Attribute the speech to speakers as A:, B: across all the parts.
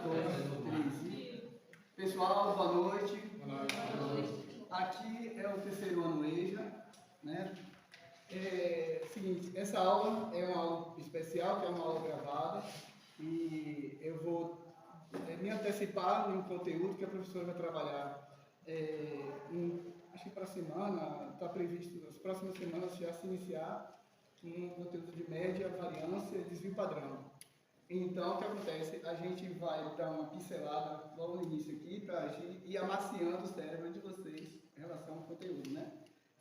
A: 2, 3. Pessoal, boa noite. Boa noite. Aqui é o terceiro ano EJA, né? Seguinte, essa aula é uma aula especial, que é uma aula gravada, e eu vou me antecipar no conteúdo que a professora vai trabalhar. Acho que para a semana, está previsto nas próximas semanas já se iniciar um conteúdo de média, variância e desvio padrão. Então, o que acontece? A gente vai dar uma pincelada logo no início aqui para ir amaciando o cérebro de vocês em relação ao conteúdo, né?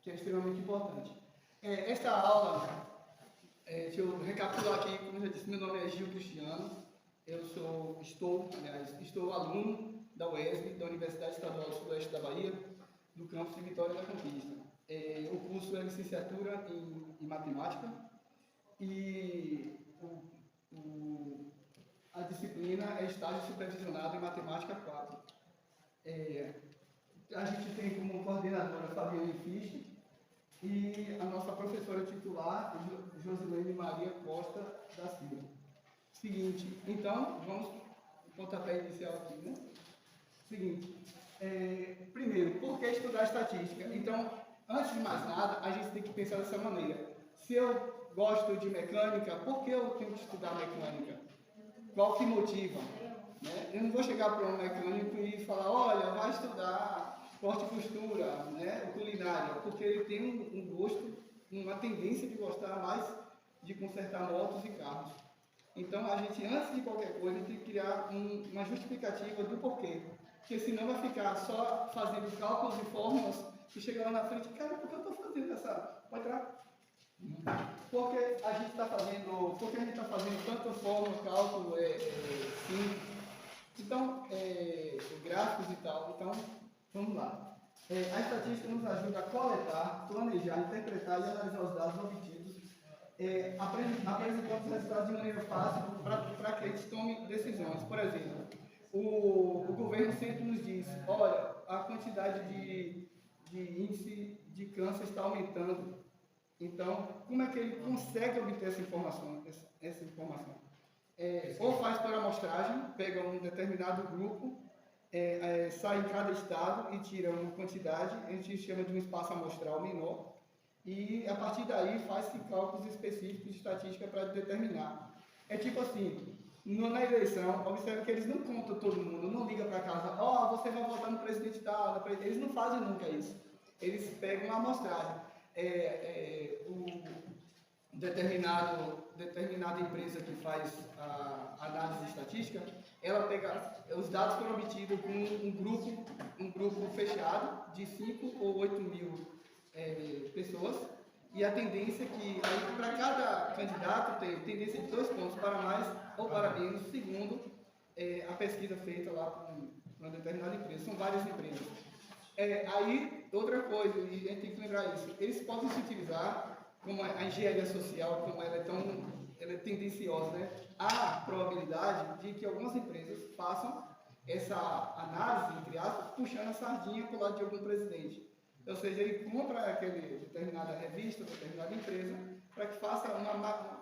A: Que é extremamente importante. Esta aula, deixa eu recapitular aqui, como eu já disse, meu nome é Gil Cristiano, eu estou aluno da UESB, da Universidade Estadual do Sudoeste da Bahia, do campus de Vitória da Conquista. O curso é licenciatura em matemática e a disciplina é estágio supervisionado em matemática 4. A gente tem como coordenadora Fabiane Fisch e a nossa professora titular, Josilene Maria Costa da Silva. Seguinte, então, vamos ao pontapé inicial aqui, né? Seguinte, primeiro, por que estudar estatística? Então, antes de mais nada, a gente tem que pensar dessa maneira. Se eu gosto de mecânica, por que eu tenho que estudar mecânica? Qual que motiva? Né? Eu não vou chegar para um mecânico e falar, olha, vai estudar corte e costura, né? Culinária, porque ele tem um gosto, uma tendência de gostar mais de consertar motos e carros. Então, a gente, antes de qualquer coisa, tem que criar uma justificativa do porquê. Porque senão vai ficar só fazendo cálculos e fórmulas e chegar lá na frente, cara, por que eu estou fazendo essa... Pode entrar? Porque a gente está fazendo tanta fórmula, cálculo, sim. Então, gráficos e tal. Então, vamos lá. A estatística nos ajuda a coletar, planejar, interpretar e analisar os dados obtidos, apresentando os resultados de maneira fácil para que eles tomem decisões. Por exemplo, o governo sempre nos diz, olha, a quantidade de índice de câncer está aumentando. Então, como é que ele consegue obter essa informação? Ou faz por amostragem, pega um determinado grupo, sai em cada estado e tira uma quantidade, a gente chama de um espaço amostral menor, e a partir daí faz-se cálculos específicos de estatística para determinar. É tipo assim, na eleição, observe que eles não contam todo mundo, não ligam para casa, você vai votar no presidente tal, eles não fazem nunca isso. Eles pegam uma amostragem. Determinada empresa que faz a análise estatística, ela pega os dados foram obtidos com um grupo fechado de 5 ou 8 mil pessoas, e a tendência é que para cada candidato tem tendência de 2 pontos para mais ou para menos, segundo a pesquisa feita lá por uma determinada empresa. São várias empresas. Outra coisa, e a gente tem que lembrar isso, eles podem se utilizar, como a engenharia social, como ela é tendenciosa, né? Há probabilidade de que algumas empresas façam essa análise, entre aspas, puxando a sardinha para o lado de algum presidente. Ou seja, ele compra aquela determinada revista, determinada empresa, para que faça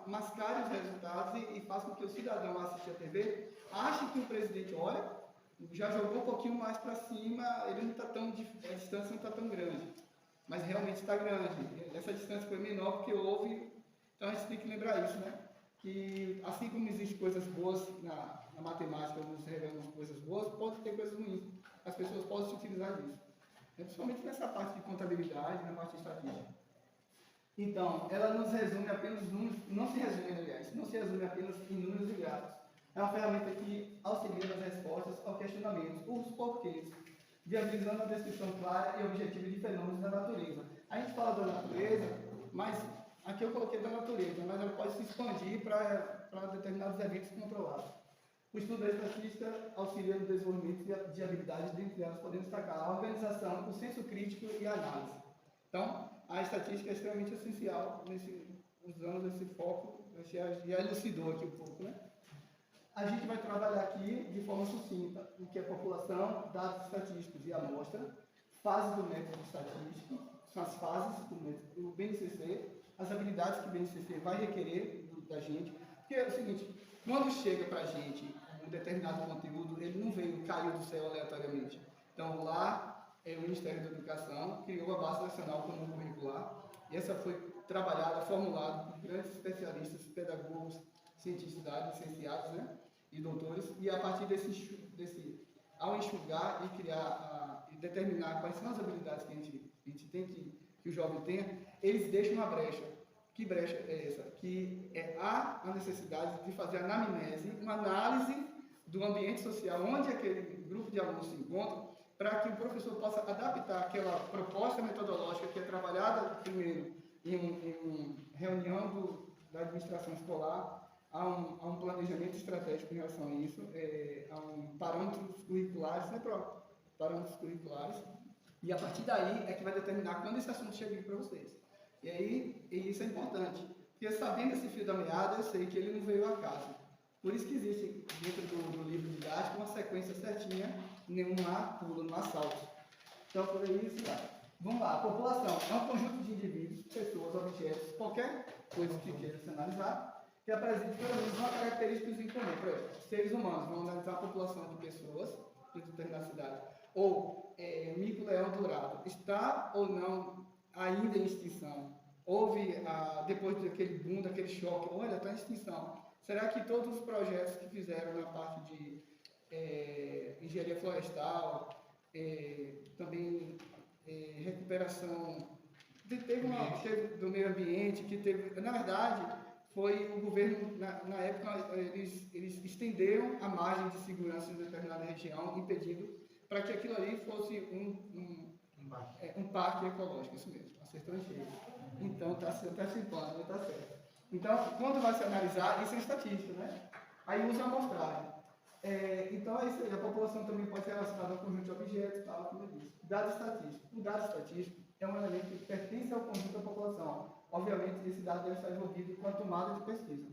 A: mascare os resultados e faça com que o cidadão assista a TV ache que o presidente olha, já jogou um pouquinho mais para cima, ele não está a distância não está tão grande, mas realmente está grande. Essa distância foi menor porque houve, então a gente tem que lembrar isso, né? Que assim como existem coisas boas na matemática, nos revelamos coisas boas, pode ter coisas ruins. As pessoas podem se utilizar disso, principalmente nessa parte de contabilidade, na parte de estatística. Então, ela nos resume apenas números, não se resume apenas em números e gráficos. É uma ferramenta que auxilia nas respostas aos questionamentos, os porquês, viabilizando a descrição clara e objetiva de fenômenos da natureza. A gente fala da natureza, mas aqui eu coloquei da natureza, mas ela pode se expandir para determinados eventos controlados. O estudo da estatística auxilia no desenvolvimento de habilidades, dentre elas podemos destacar a organização, o senso crítico e a análise. Então, a estatística é extremamente essencial usando esse foco, já elucidou aqui um pouco, né? A gente vai trabalhar aqui de forma sucinta o que é população, dados estatísticos e amostra, fases do método estatístico, são as fases do BNCC, as habilidades que o BNCC vai requerer da gente. Porque é o seguinte, quando chega para a gente um determinado conteúdo, ele não veio, caiu do céu aleatoriamente. Então, lá, o Ministério da Educação criou a Base Nacional Comum Curricular, e essa foi trabalhada, formulada por grandes especialistas, pedagogos, cientistas da área, licenciados, né, e doutores, e a partir ao enxugar e criar, e determinar quais são as habilidades que a gente tem que o jovem tenha, eles deixam uma brecha. Que brecha é essa? Que há a necessidade de fazer anamnese, uma análise do ambiente social onde aquele grupo de alunos se encontra, para que o professor possa adaptar aquela proposta metodológica que é trabalhada primeiro em uma reunião da administração escolar, a um planejamento estratégico em relação a isso, a parâmetros curriculares, né, parâmetros curriculares, e a partir daí é que vai determinar quando esse assunto chega para vocês. E isso é importante, porque sabendo esse fio da meada, eu sei que ele não veio ao acaso. Por isso que existe dentro do livro didático uma sequência certinha, nenhum pulo, não há salto. Então, por isso, vamos lá. A população é um conjunto de indivíduos, pessoas, objetos, qualquer coisa que queira se analisar, que apresente pelo menos uma característica em comum. Por exemplo, seres humanos, vamos analisar a população de pessoas de determinada cidade. Ou mico-leão dourado, está ou não ainda em extinção? Houve, depois daquele boom, daquele choque, olha, está em extinção. Será que todos os projetos que fizeram na parte de engenharia florestal, também recuperação do meio ambiente, que teve, na verdade, foi o governo, na época, eles estenderam a margem de segurança em determinada região, impedindo para que aquilo ali fosse um parque ecológico, isso mesmo, acertou em cheio. Então, está simpando, está certo. Então, quando vai se analisar, isso é estatística, né? Aí usa a amostragem. Então, é isso aí. A população também pode ser relacionada a um conjunto de objetos, tal, como eu disse. Dado estatístico. O dado estatístico é um elemento que pertence ao conjunto da população. Obviamente, esse dado deve estar envolvido com a tomada de pesquisa.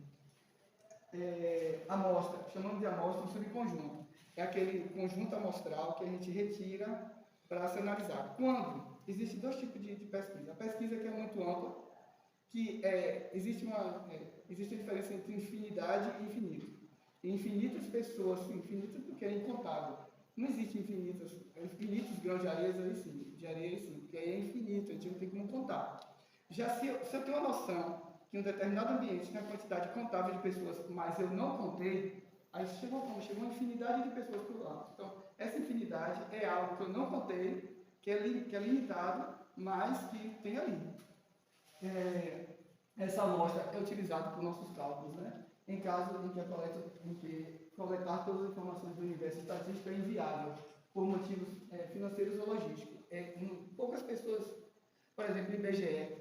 A: Amostra, chamamos de amostra um subconjunto. É aquele conjunto amostral que a gente retira para se analisar. Quando? Existem dois tipos de pesquisa. A pesquisa que é muito ampla, que existe a diferença entre infinidade e infinito. Infinitas pessoas, infinitas porque é incontável. Não existe infinitos grãos de areia aí sim, porque aí é infinito, a gente não tem como contar. Já se eu tenho uma noção que em um determinado ambiente tem uma quantidade contável de pessoas, mas eu não contei, aí chegou uma infinidade de pessoas por lá. Então, essa infinidade é algo que eu não contei, que é limitado, mas que tem ali. Essa amostra é utilizada por nossos cálculos, né? Em caso em que coletar todas as informações do universo estatístico é inviável, por motivos financeiros ou logísticos. Poucas pessoas, por exemplo, o IBGE,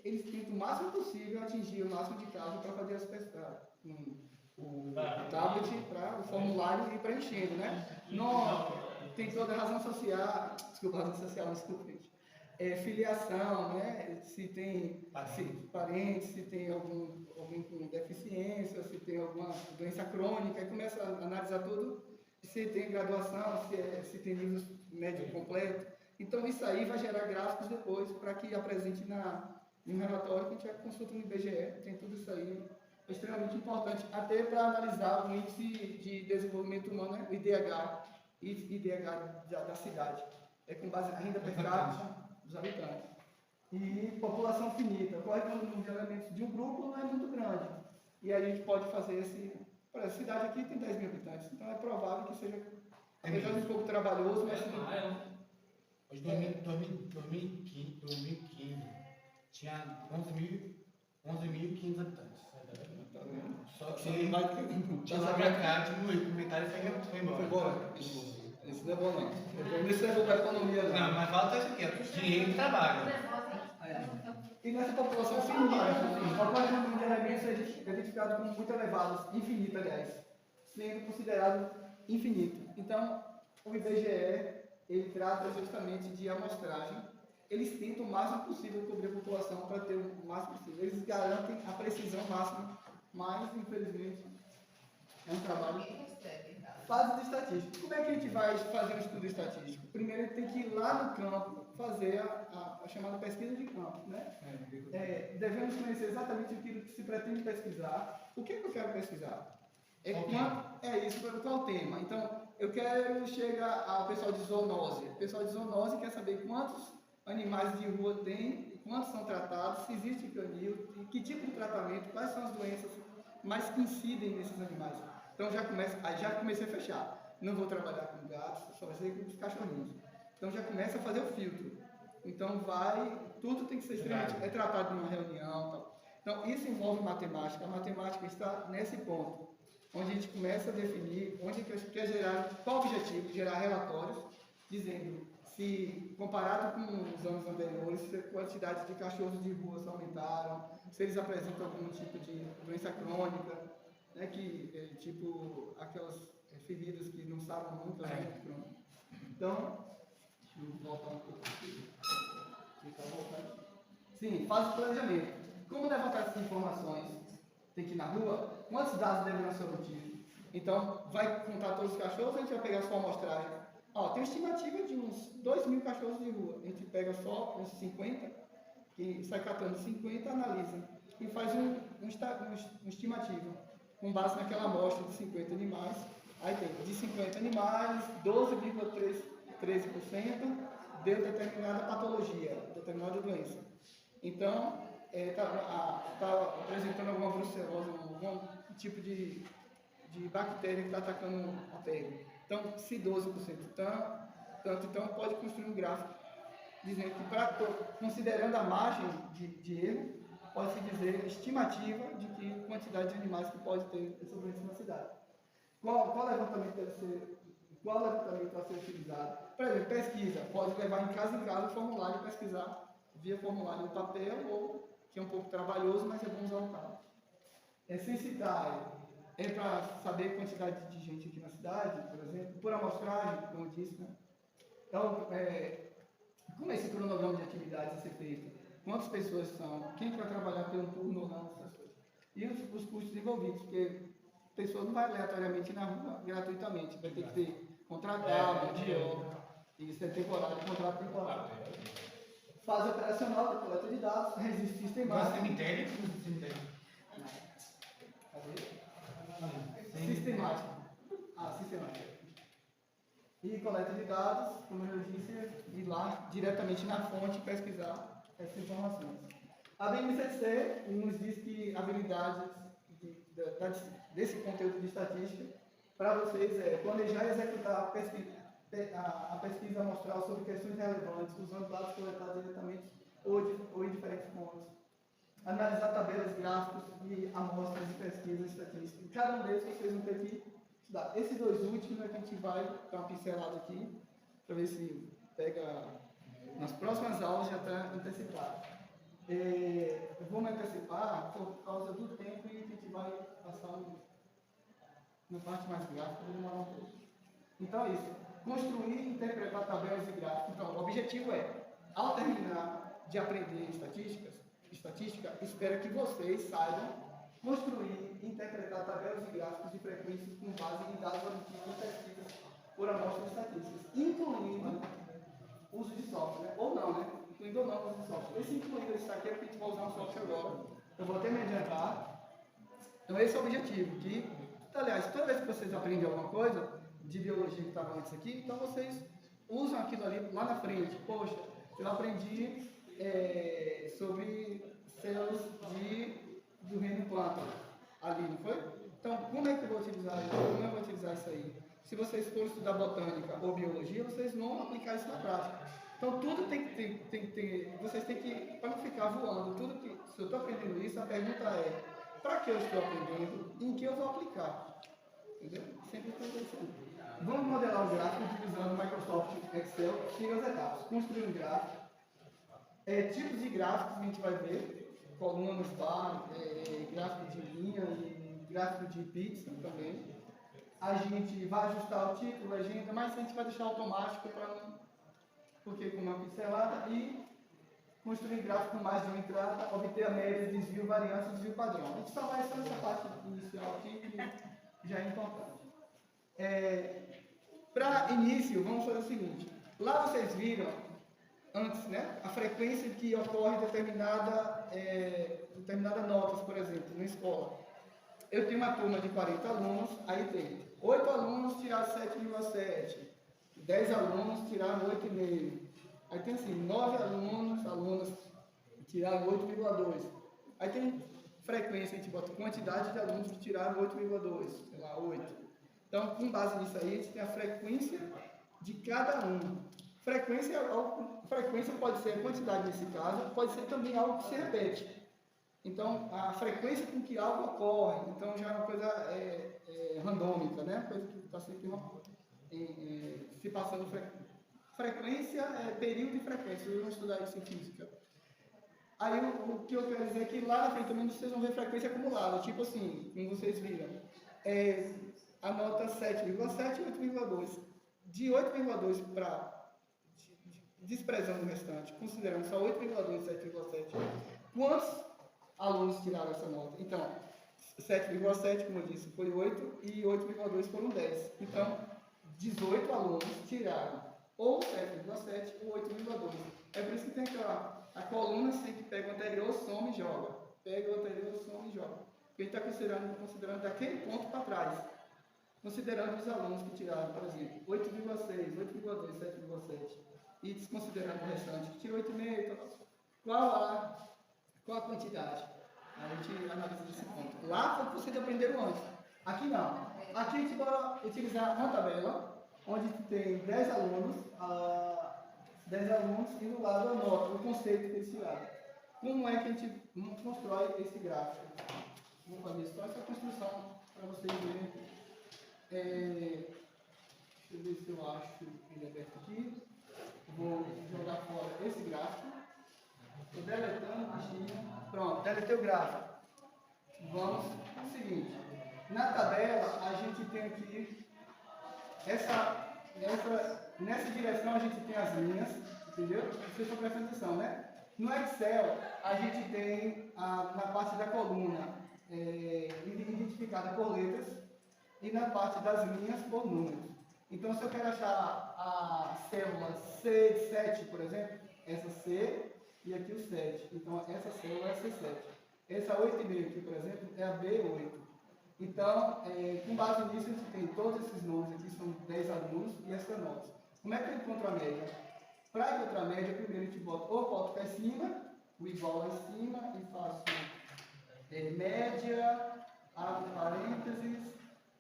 A: eles tentam o máximo possível atingir o máximo de casos para fazer as pesquisas. O tablet, para o formulário ir preenchendo, né? Não, tem toda a razão social, gente. Filiação, né? Se tem parentes, se tem alguém com deficiência, se tem alguma doença crônica, aí começa a analisar tudo, se tem graduação, se tem nível médio completo. Então isso aí vai gerar gráficos depois para que apresente em um relatório que a gente consulta no IBGE, tem tudo isso aí, é extremamente importante, até para analisar o índice de desenvolvimento humano, né? O IDH da cidade. É com base na renda per capita dos habitantes. E população finita. Qual é o número de elementos de um grupo? Não é muito grande. E aí a gente pode fazer por exemplo, a cidade aqui tem 10 mil habitantes, então é provável que seja apesar de um pouco trabalhoso, mas
B: Hoje, 2015, tinha 11.500 habitantes.
A: Tá vendo?
B: Só que tinha lá pra cá, diminuiu, metade foi embora.
A: Isso não é bom não. Isso é bom para a economia não.
B: Não, mas falta isso aqui, dinheiro e trabalho.
A: E nessa população finita, ocorre um número de elementos identificados como muito elevados, infinito, aliás, sendo considerado infinito. Então, o IBGE, ele trata justamente de amostragem. Eles tentam o máximo possível cobrir a população para ter o máximo possível. Eles garantem a precisão máxima, mas, infelizmente, é um trabalho. Fase de estatística. Como é que a gente vai fazer um estudo estatístico? Primeiro, a gente tem que ir lá no campo fazer a chamada pesquisa de campo, né? Devemos conhecer exatamente aquilo que se pretende pesquisar. O que eu quero pesquisar? É isso, qual o tema? Então, eu quero chegar ao pessoal de zoonose. O pessoal de zoonose quer saber quantos animais de rua tem, quantos são tratados, se existe canil, que tipo de tratamento, quais são as doenças mais que incidem nesses animais. Então, já comecei a fechar. Não vou trabalhar com gatos, só vai ser com os cachorrinhos. Então, já começa a fazer o filtro. Então, tudo tem que ser extremamente tratado numa reunião. Tal. Então, isso envolve matemática. A matemática está nesse ponto, onde a gente começa a definir onde quer gerar, qual o objetivo, gerar relatórios, dizendo se, comparado com os anos anteriores, se a quantidade de cachorros de ruas aumentaram, se eles apresentam algum tipo de doença crônica, né, tipo aquelas feridas que não saram nunca, né? Então, deixa eu voltar um pouco aqui. Sim, faz o planejamento. Como levantar essas informações? Tem que ir na rua? Quantos dados deverão ser obtidos? Então, vai contar todos os cachorros, a gente vai pegar só a amostragem. Tem uma estimativa de uns 2.000 cachorros de rua. A gente pega só uns 50, que sai catando 50, analisa e faz uma estimativa com base naquela amostra de 50 animais. Aí tem de 50 animais, 12,13% deu determinada patologia, determinada doença. Então, está apresentando alguma brucelose, algum tipo de bactéria que está atacando a pele. Então, se 12% então pode construir um gráfico dizendo que, considerando a margem de erro, pode-se dizer estimativa de que quantidade de animais que pode ter essa doença na cidade. Qual levantamento vai ser utilizado? Por exemplo, pesquisa. Pode levar em casa o formulário e pesquisar via formulário no papel, ou que é um pouco trabalhoso, mas é bom usar o tablet. Censitário é para saber a quantidade de gente aqui na cidade, por exemplo, por amostragem, como eu disse, né? Então, como é esse cronograma de atividades a ser feito? Quantas pessoas são? Quem vai trabalhar pelo turno ou não? Essas coisas. E os custos envolvidos, porque a pessoa não vai aleatoriamente na rua gratuitamente, vai ter que ter contratado, de obra, isso é temporário, contrato temporário. Fase operacional da coleta de dados, registro sistemático.
B: Cemitério?
A: Sistemático. Sistemático. E coleta de dados, como eu disse, ir lá diretamente na fonte pesquisar essas informações. A BNCC nos diz que habilidades desse conteúdo de estatística para vocês é planejar e executar a pesquisa amostral sobre questões relevantes, usando dados coletados diretamente ou em diferentes fontes. Analisar tabelas, gráficos e amostras de pesquisa estatística. Cada um deles vocês vão ter que estudar. Esses dois últimos é que a gente vai dar uma pincelada aqui, para ver se pega nas próximas aulas, já está antecipado. Eu vou me antecipar por causa do tempo e a gente vai passar na parte mais gráfica, vai demorar um pouco. Então é isso. Construir e interpretar tabelas e gráficos. Então, o objetivo é, ao terminar de aprender estatística, espero que vocês saibam construir e interpretar tabelas e gráficos de frequências com base em dados obtidos em pesquisas por amostras estatísticas, incluindo uso de software, ou não, né? Incluindo ou não o uso de software. Esse incluindo está aqui é porque a gente vai usar um software agora. Eu vou até me adiantar. Então, esse é o objetivo. Aliás, toda vez que vocês aprendem alguma coisa de biologia que estava antes aqui, então vocês usam aquilo ali lá na frente. Poxa, eu aprendi sobre células do reino planta ali, não foi? Então, como é que eu vou utilizar isso? Como eu vou utilizar isso aí? Se vocês forem estudar botânica ou biologia, vocês vão aplicar isso na prática. Então, tudo tem que ter, vocês têm que, para não ficar voando, se eu estou aprendendo isso, a pergunta é, para que eu estou aprendendo e em que eu vou aplicar? Entendeu? Sempre tem isso. Vamos modelar o gráfico utilizando o Microsoft Excel, siga as etapas. Construir um gráfico. Tipos de gráficos que a gente vai ver, colunas, barras, gráfico de linha e gráfico de pizza também. A gente vai ajustar o título, a legenda, mas a gente vai deixar automático para não, porque com uma pincelada, e construir gráfico mais de uma entrada, obter a média, desvio, variância, desvio padrão. A gente só vai só essa parte inicial aqui, que já é importante. Para início, vamos fazer o seguinte. Lá vocês viram, antes, né, a frequência que ocorre determinada notas, por exemplo, na escola. eu tenho uma turma de 40 alunos, aí tem 8 alunos tiraram 7,7, 10 alunos tiraram 8,5. Aí tem assim, 9 alunas tiraram 8,2. Aí tem frequência, a gente bota quantidade de alunos que tiraram 8,2, sei lá, 8. Então, com base nisso aí, a gente tem a frequência de cada um. Frequência pode ser a quantidade nesse caso, pode ser também algo que se repete. Então, a frequência com que algo ocorre, então já é uma coisa randômica, né? Coisa que está sempre se passando. Frequência é período e frequência, vocês vão estudar isso em física. Aí o que eu quero dizer é que lá na frente também vocês vão ver frequência acumulada, tipo assim, como vocês viram. A nota 7,7 e 8,2. De 8,2 para, desprezando o restante, considerando só 8,2 e 7,7, quantos alunos tiraram essa nota? Então, 7,7, como eu disse, foi 8 e 8,2 foram 10. Então, 18 alunos tiraram ou 7,7 ou 8,2. É por isso que tem a coluna sempre pega o anterior, soma e joga. Pega o anterior, soma e joga. Porque a gente está considerando daquele ponto para trás. Considerando os alunos que tiraram, por exemplo, 8,6, 8,2, 7,7. E desconsiderando o restante que tirou 8,5. Qual a quantidade? A gente analisa esse ponto. Lá foi o que vocês aprenderam antes. Aqui não. Aqui a gente vai utilizar uma tabela, onde tem 10 alunos, e no lado a nota, o conceito que eles tiraram. Como é que a gente constrói esse gráfico? Vou fazer só essa construção para vocês verem. Deixa eu ver se eu acho ele aberto aqui. Vou jogar fora esse gráfico. Estou deletando o bichinho. Pronto, deletei o gráfico. Vamos ao seguinte. Na tabela, a gente tem aqui nessa direção a gente tem as linhas, entendeu? Vocês estão prestando atenção, né? No Excel, a gente tem na parte da coluna identificada por letras e na parte das linhas por números. Então, se eu quero achar a célula C7, por exemplo, essa C e aqui o 7. Então, essa célula é a C7. Essa 8,5 aqui, por exemplo, é a B8. Então, com base nisso, a gente tem todos esses nomes aqui, são 10 alunos e essa nota. Como é que eu encontro a média? Para encontrar a média, primeiro a gente bota ou volta para cima, o igual lá em cima, e faço média, abro parênteses,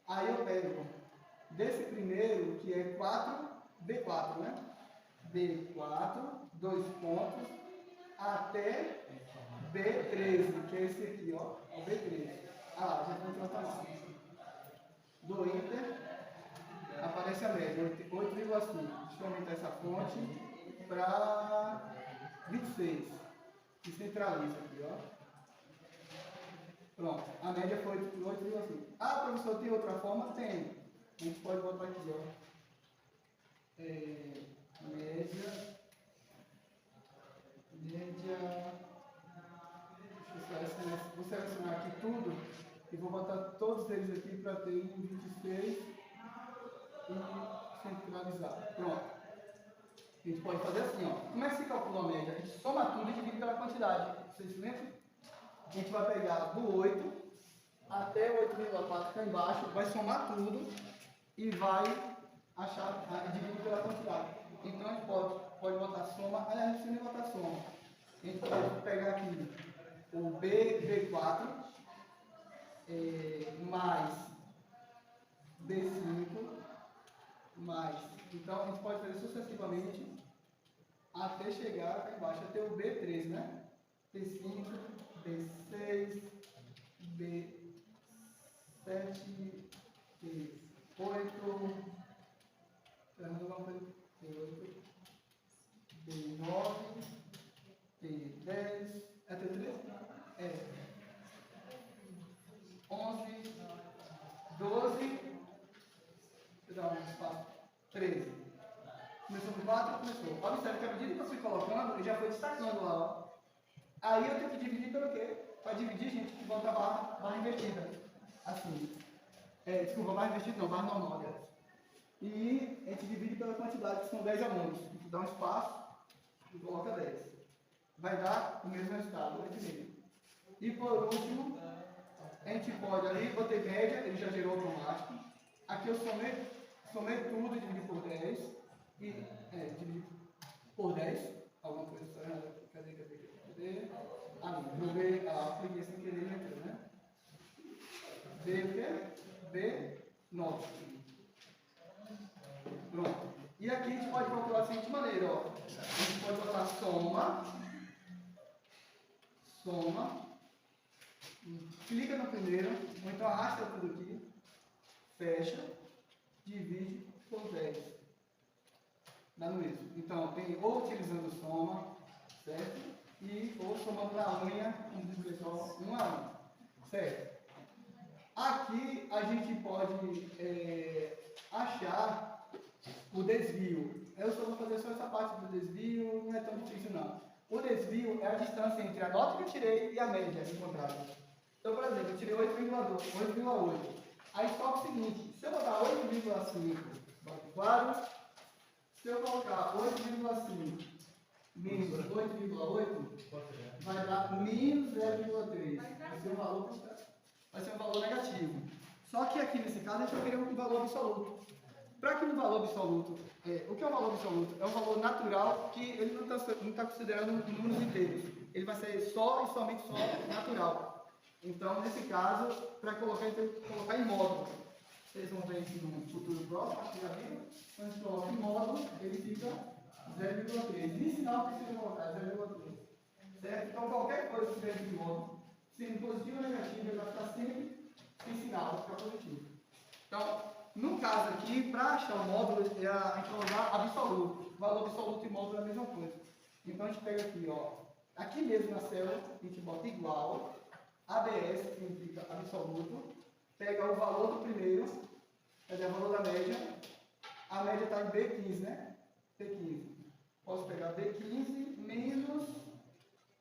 A: aí eu pego desse primeiro, que é 4, B4, né? B4, 2 pontos, até B13, que é esse aqui, ó, o B13. Já encontrou outra marca. Do Enter, aparece a média, 8,5. Deixa eu aumentar essa fonte para 26. E centraliza aqui, ó. Pronto, a média foi 8,5. Professor, tem outra forma? Tem. A gente pode botar aqui, ó. Média. Vou selecionar aqui tudo e vou botar todos eles aqui para ter 26 e centralizar. Pronto. A gente pode fazer assim, ó. Como é que se calcula a média? A gente soma tudo e divide pela quantidade. Vocês se lembram? A gente vai pegar do 8 até 8,4 cá embaixo, vai somar tudo e vai dividir pela quantidade. Então a gente pode botar soma, a gente precisa botar soma. A gente pode pegar aqui o B4 mais B5 mais. Então a gente pode fazer sucessivamente até chegar cá embaixo, até o B13, né? B5, B6, B7, B8, B9, B10, até o 13? 11, 12, deixa eu dar um espaço, 13. Começou com 4, começou. Observe que à medida que eu fui colocando, ele já foi destacando lá, ó. Aí eu tenho que dividir pelo quê? Para dividir, gente, que bota a barra invertida. Assim. Desculpa, barra invertida não, barra normal, aliás. E a gente divide pela quantidade, que são 10 alunos. A gente dá um espaço e coloca 10. Vai dar o mesmo resultado, 8,5. E por último, a gente pode ali, botei média, ele já gerou automático. Aqui eu somei tudo, dividi por 10. E, dividi por 10. Alguma coisa está errada. Cadê? Ah, não. Vou ver, apliquei sem querer, né? B o quê? B, 9. Pronto. E aqui a gente pode calcular da seguinte maneira, ó. A gente pode botar soma, clica no primeiro, ou então arrasta tudo aqui, fecha, divide por 10. Dando isso. Então, tem ou utilizando soma, certo? E ou somando na unha, vamos dizer só 1 a 1, certo? Aqui a gente pode achar o desvio. Eu só vou fazer só essa parte do desvio, não é tão difícil não. O desvio é a distância entre a nota que eu tirei e a média encontrada. Então, por exemplo, eu tirei 8,8. Aí só o seguinte, se eu botar 8,5, claro, se eu colocar 8,5 menos 8,8, vai dar menos 0,3. Vai ser um valor negativo. Só que aqui nesse caso a gente vai querer um valor absoluto. Para que um valor absoluto, o que é um valor absoluto? É um valor natural que ele não está considerando números inteiros. Ele vai ser só e somente só natural. Então, nesse caso, para colocar, a gente tem que colocar em módulo. Vocês vão ver isso no futuro próximo, aqui já viram. Quando a gente coloca em módulo, ele fica 0,3. E sinal que precisa colocar 0,3. Certo? Então, qualquer coisa que tiver de módulo, sendo positivo ou negativo, ele vai ficar sempre sem sinal, vai ficar positivo. Então, no caso aqui, para achar o módulo, a gente vai usar absoluto. Valor absoluto e módulo é a mesma coisa. Então, a gente pega aqui, ó. Aqui mesmo na célula, a gente bota igual. ABS, que significa absoluto. Pega o valor do primeiro, cadê o valor da média? A média está em B15, né? B15. Posso pegar B15 menos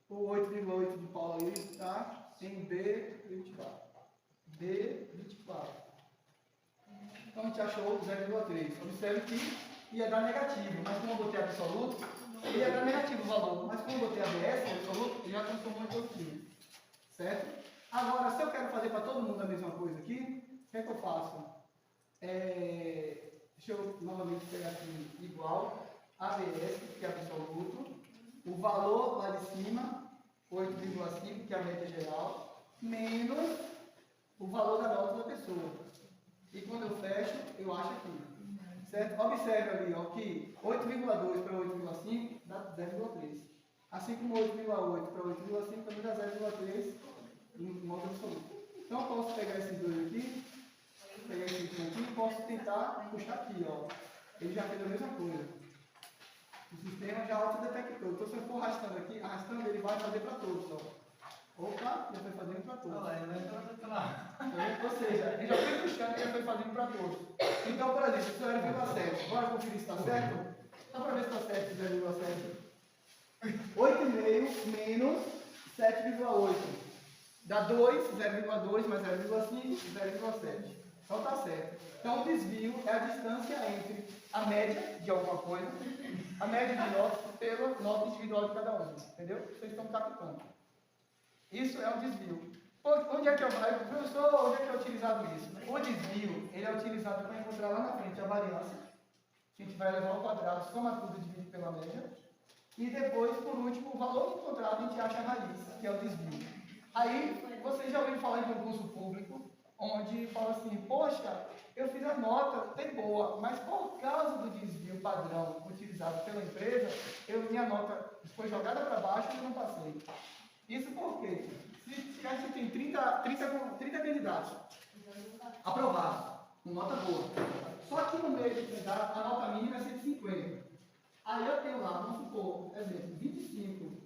A: o 8,8 do Paulo ali, tá? Em B24. B24. Então a gente achou 0,3. Observe que ia dar negativo, mas como eu botei absoluto, ele ia dar negativo o valor. Mas como eu botei ABS, absoluto, ele já transformou em positivo. Certo? Agora, se eu quero fazer para todo mundo a mesma coisa aqui, o que é que eu faço? Deixa eu novamente pegar aqui igual ABS, que é absoluto, o valor lá de cima, 8,5, que é a média geral, menos o valor da nota da pessoa. E quando eu fecho, eu acho aqui. Certo? Observe ali, ó, que 8,2 para 8,5 dá 0,3. Assim como 8,8 para 8,5 também dá 0,3 em modo absoluto. Então eu posso pegar esses dois aqui, pegar esse último aqui e posso tentar puxar aqui, ó. Ele já fez a mesma coisa. O sistema já autodetectou. Então se eu for arrastando aqui, ele vai fazer para todos, ó. Opa, já foi fazendo para todos. Ou seja, ele já foi puxando e já foi fazendo para todos. Então, por exemplo, isso é 0,7. Bora conferir se está certo? Só para ver se está certo 0,7. 8,5 menos 7,8. Dá 2, 0,2 mais 0,5, 0,7. Então está certo. Então o desvio é a distância entre a média de alguma coisa, a média de notas pela nota individual de cada um. Entendeu? Vocês estão captando. Isso é um desvio. Onde é que professor, onde é que é utilizado isso? O desvio, ele é utilizado para encontrar lá na frente a variância. A gente vai levar ao quadrado, soma tudo e divide pela média. E depois, por último, o valor encontrado a gente acha a raiz, que é o desvio. Aí, vocês já ouviram falar em concurso público, onde fala assim, poxa, eu fiz a nota, tem boa, mas por causa do desvio padrão utilizado pela empresa, minha nota foi jogada para baixo e eu não passei. Isso por quê? Se a gente tem 30 candidatos aprovados, com nota boa, só que no meio do candidato a nota mínima é 150. Aí eu tenho lá, vamos supor, exemplo, 25